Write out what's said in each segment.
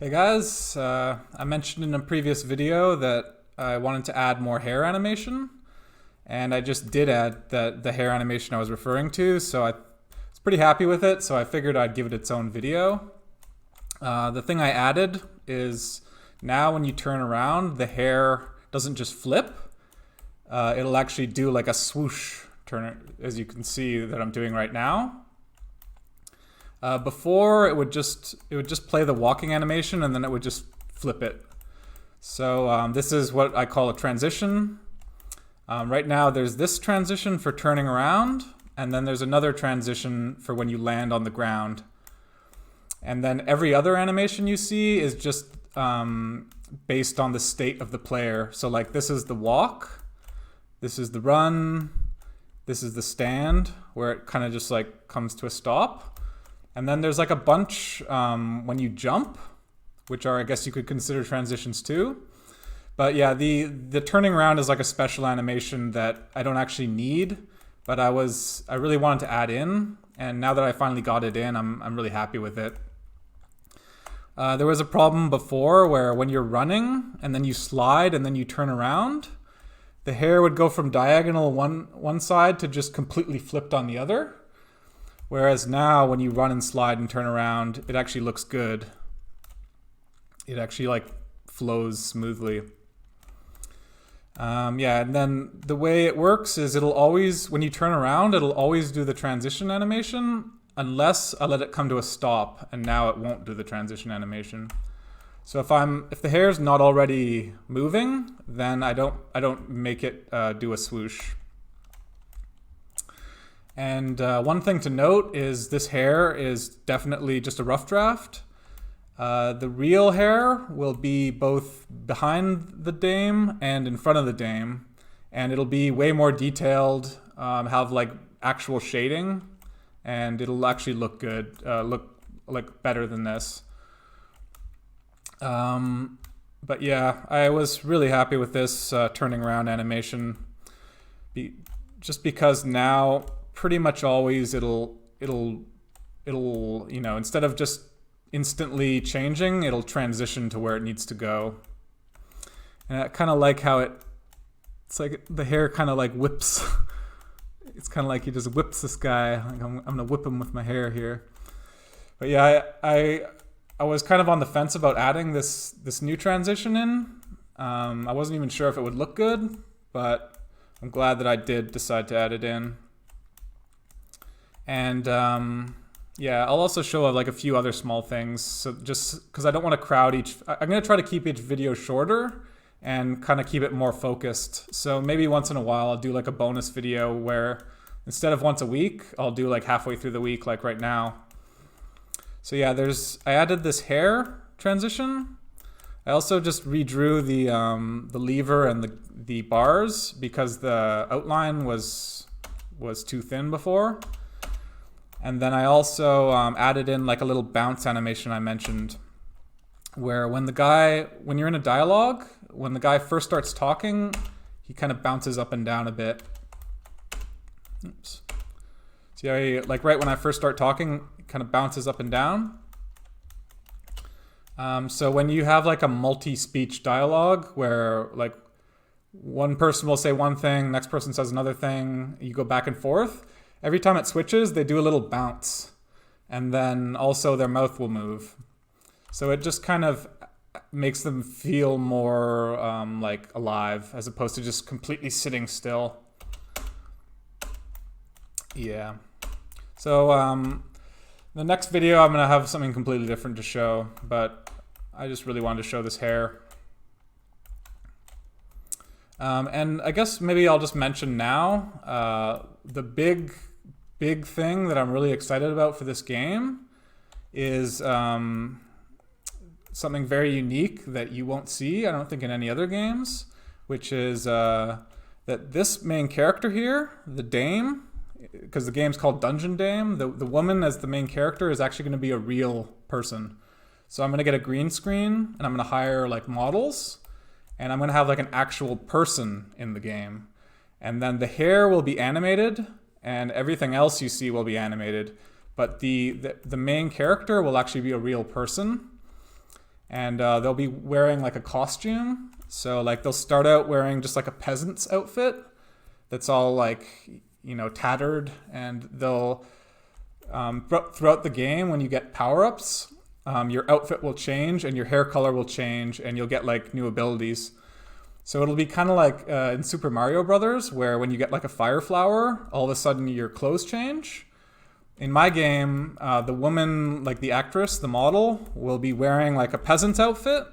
Hey guys, I mentioned in a previous video that I wanted to add more hair animation, and I just did add the hair animation I was referring to, so I was pretty happy with it, so I figured I'd give it its own video. The thing I added is now when you turn around, the hair doesn't just flip, it'll actually do like a swoosh turn, as you can see that I'm doing right now. Before it would just play the walking animation and then it would just flip it. So this is what I call a transition. Right now there's this transition for turning around, and then there's another transition for when you land on the ground. And then every other animation you see is just based on the state of the player. So like this is the walk, this is the run, this is the stand where it kind of just like comes to a stop. And then there's like a bunch when you jump, which are, I guess you could consider transitions too. But yeah, the turning around is like a special animation that I don't actually need, but I really wanted to add in. And now that I finally got it in, I'm really happy with it. There was a problem before where when you're running and then you slide and then you turn around, the hair would go from diagonal one side to just completely flipped on the other. Whereas now when you run and slide and turn around, it actually looks good. It actually like flows smoothly. Yeah, and then the way it works is it'll always, when you turn around, it'll always do the transition animation unless I let it come to a stop, and now it won't do the transition animation. So if the hair's not already moving, then I don't make it do a swoosh. And one thing to note is this hair is definitely just a rough draft. The real hair will be both behind the dame and in front of the dame, and it'll be way more detailed, have like actual shading, and it'll actually look good, look like better than this. But yeah, I was really happy with this turning around animation, just because now pretty much always it'll instead of just instantly changing, it'll transition to where it needs to go. And I kind of like how it's like the hair kind of like whips. It's kind of like he just whips this guy. Like I'm gonna whip him with my hair here. But yeah, I was kind of on the fence about adding this new transition in. I wasn't even sure if it would look good, but I'm glad that I did decide to add it in. And yeah, I'll also show like a few other small things. So just because I don't want to crowd I'm going to try to keep each video shorter and kind of keep it more focused. So maybe once in a while I'll do like a bonus video where instead of once a week, I'll do like halfway through the week, like right now. So yeah, I added this hair transition. I also just redrew the lever and the bars because the outline was too thin before. And then I also added in like a little bounce animation I mentioned, where when you're in a dialogue, when the guy first starts talking, he kind of bounces up and down a bit. Oops. See how like right when I first start talking, it kind of bounces up and down. So when you have like a multi-speech dialogue where like one person will say one thing, next person says another thing, you go back and forth. Every time it switches, they do a little bounce, and then also their mouth will move. So it just kind of makes them feel more like alive, as opposed to just completely sitting still. Yeah. So the next video, I'm gonna have something completely different to show, but I just really wanted to show this hair. And I guess maybe I'll just mention now the big thing that I'm really excited about for this game is something very unique that you won't see, I don't think, in any other games, which is that this main character here, the dame, because the game's called Dungeon Dame, the woman as the main character is actually going to be a real person. So I'm going to get a green screen and I'm going to hire like models, and I'm going to have like an actual person in the game. And then the hair will be animated and everything else you see will be animated. But the main character will actually be a real person. and they'll be wearing like a costume. So like they'll start out wearing just like a peasant's outfit that's all like, you know, tattered, and they'll throughout the game, when you get power-ups, your outfit will change and your hair color will change, and you'll get like new abilities. So it'll be kind of like in Super Mario Brothers, where when you get like a fire flower, all of a sudden your clothes change. In my game, the woman, like the actress, the model, will be wearing like a peasant's outfit,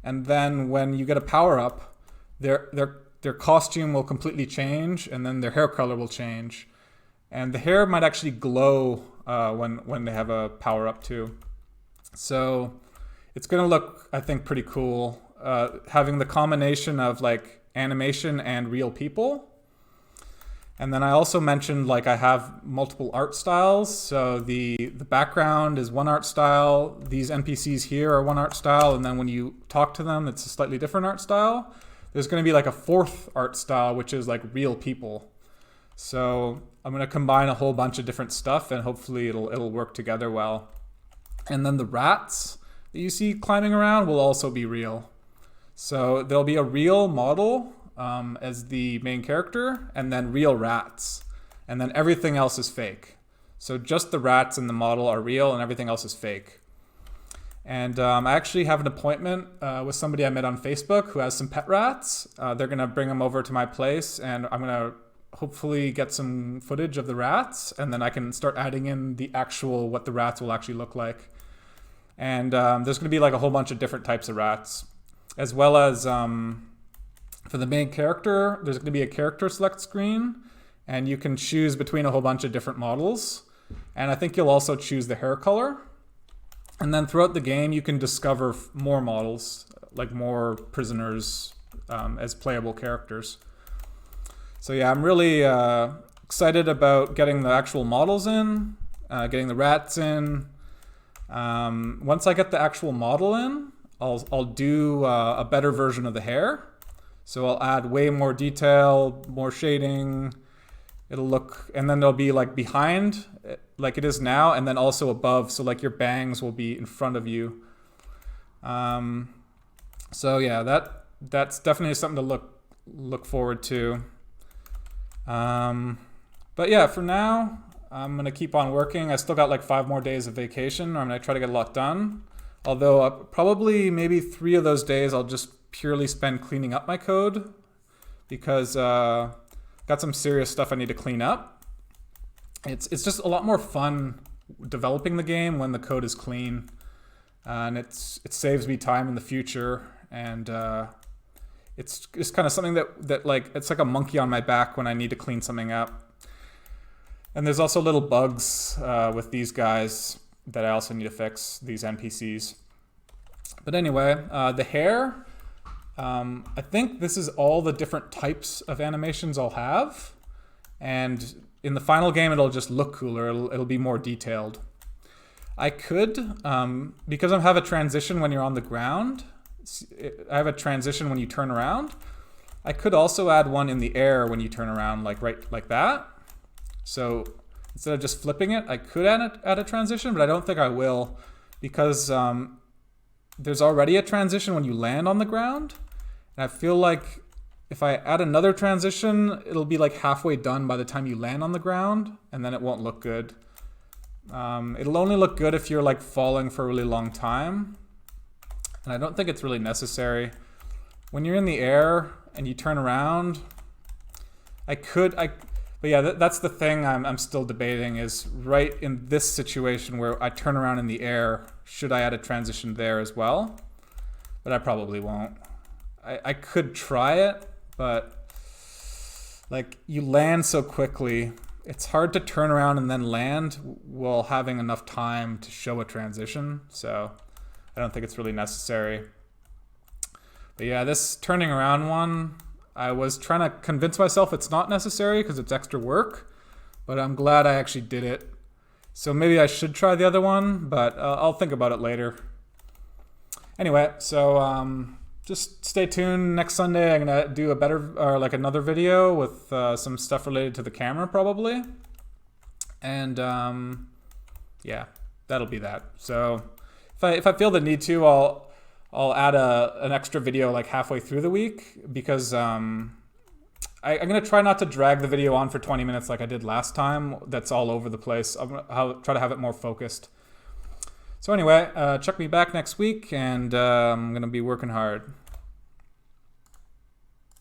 and then when you get a power-up, their costume will completely change, and then their hair color will change. And the hair might actually glow when they have a power-up too. So it's going to look, I think, pretty cool, having the combination of like animation and real people. And then I also mentioned like I have multiple art styles. So the background is one art style. These NPCs here are one art style. And then when you talk to them, it's a slightly different art style. There's going to be like a fourth art style, which is like real people. So I'm going to combine a whole bunch of different stuff, and hopefully it'll work together well. And then the rats that you see climbing around will also be real. So there'll be a real model as the main character, and then real rats. And then everything else is fake. So just the rats and the model are real, and everything else is fake. And I actually have an appointment with somebody I met on Facebook who has some pet rats. They're going to bring them over to my place, and I'm going to hopefully get some footage of the rats, and then I can start adding in the actual, what the rats will actually look like. And there's going to be like a whole bunch of different types of rats, as well as for the main character, there's going to be a character select screen, and you can choose between a whole bunch of different models. And I think you'll also choose the hair color. And then throughout the game, you can discover more models, like more prisoners as playable characters. So yeah, I'm really excited about getting the actual models in, getting the rats in. Once I get the actual model in, I'll do a better version of the hair. So I'll add way more detail, more shading. It'll look, and then they'll be like behind, like it is now, and then also above. So like your bangs will be in front of you. So yeah, that's definitely something to look forward to. But yeah, for now, I'm going to keep on working. I still got like 5 more days of vacation. I'm going to try to get a lot done. Although probably maybe 3 of those days I'll just purely spend cleaning up my code, because got some serious stuff I need to clean up. It's just a lot more fun developing the game when the code is clean, and it saves me time in the future, and it's kind of something that like, it's like a monkey on my back when I need to clean something up. And there's also little bugs with these guys that I also need to fix, these NPCs. But anyway, the hair, I think this is all the different types of animations I'll have. And in the final game, it'll just look cooler. It'll be more detailed. I could, because I have a transition when you're on the ground, I have a transition when you turn around. I could also add one in the air when you turn around, like right like that. So instead of just flipping it, I could add a transition, but I don't think I will, because there's already a transition when you land on the ground. And I feel like if I add another transition, it'll be like halfway done by the time you land on the ground, and then it won't look good. It'll only look good if you're like falling for a really long time. And I don't think it's really necessary. When you're in the air and you turn around, but yeah, that's the thing I'm still debating, is right in this situation where I turn around in the air, should I add a transition there as well? But I probably won't. I could try it, but like, you land so quickly, it's hard to turn around and then land while having enough time to show a transition. So I don't think it's really necessary. But yeah, this turning around one, I was trying to convince myself it's not necessary because it's extra work, but I'm glad I actually did it. So maybe I should try the other one, but I'll think about it later. Anyway, so just stay tuned. Next Sunday, I'm gonna do another video with some stuff related to the camera probably, and yeah, that'll be that. So if I feel the need to, I'll I'll add an extra video like halfway through the week, because I'm going to try not to drag the video on for 20 minutes like I did last time. That's all over the place. I'll try to have it more focused. So anyway, check me back next week, and I'm going to be working hard.